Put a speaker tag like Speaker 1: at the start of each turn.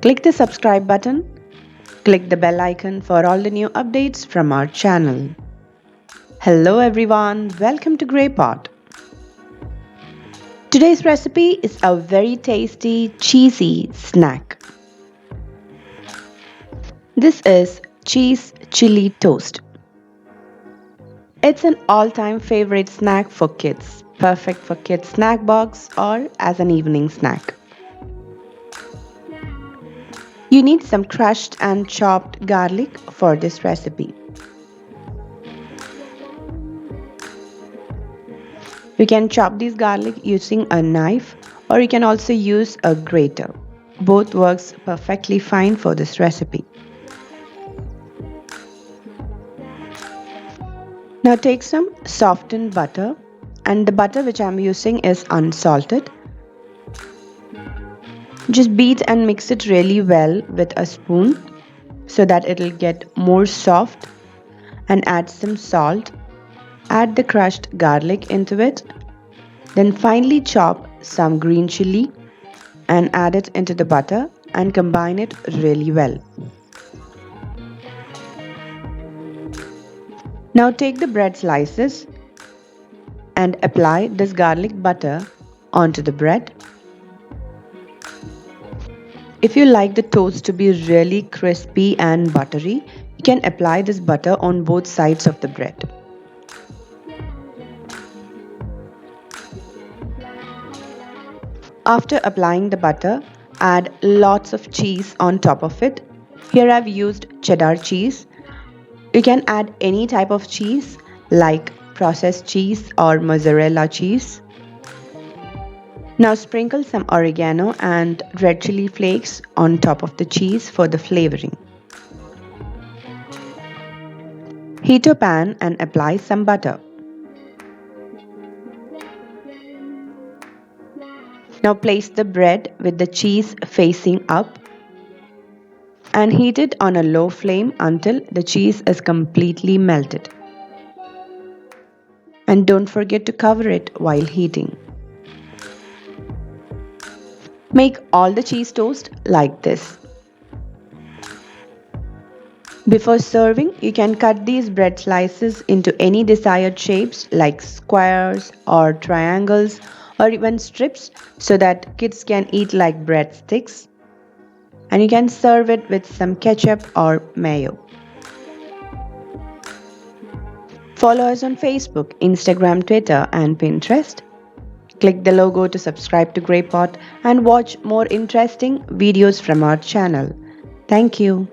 Speaker 1: Click the subscribe button. Click the bell icon for all the new updates from our channel. Hello everyone, welcome to Grey Pot. Today's recipe is a very tasty, cheesy snack. This is cheese chili toast. It's an all-time favorite snack for kids, perfect for kids' snack box or as an evening snack. You need some crushed and chopped garlic for this recipe. You can chop these garlic using a knife or you can also use a grater. Both works perfectly fine for this recipe. Now take some softened butter, and the butter which I am using is unsalted. Just beat and mix it really well with a spoon so that it will get more soft, and add some salt. Add the crushed garlic into it. Then finely chop some green chili and add it into the butter and combine it really well. Now take the bread slices and apply this garlic butter onto the bread. If you like the toast to be really crispy and buttery, you can apply this butter on both sides of the bread. After applying the butter, add lots of cheese on top of it. Here I've used cheddar cheese. You can add any type of cheese like processed cheese or mozzarella cheese. Now sprinkle some oregano and red chilli flakes on top of the cheese for the flavoring. Heat a pan and apply some butter. Now place the bread with the cheese facing up and heat it on a low flame until the cheese is completely melted. And don't forget to cover it while heating. Make all the cheese toast like this. Before serving, you can cut these bread slices into any desired shapes like squares or triangles or even strips so that kids can eat like breadsticks. And you can serve it with some ketchup or mayo. Follow us on Facebook, Instagram, Twitter and Pinterest. Click the logo to subscribe to Grey Pot and watch more interesting videos from our channel. Thank you.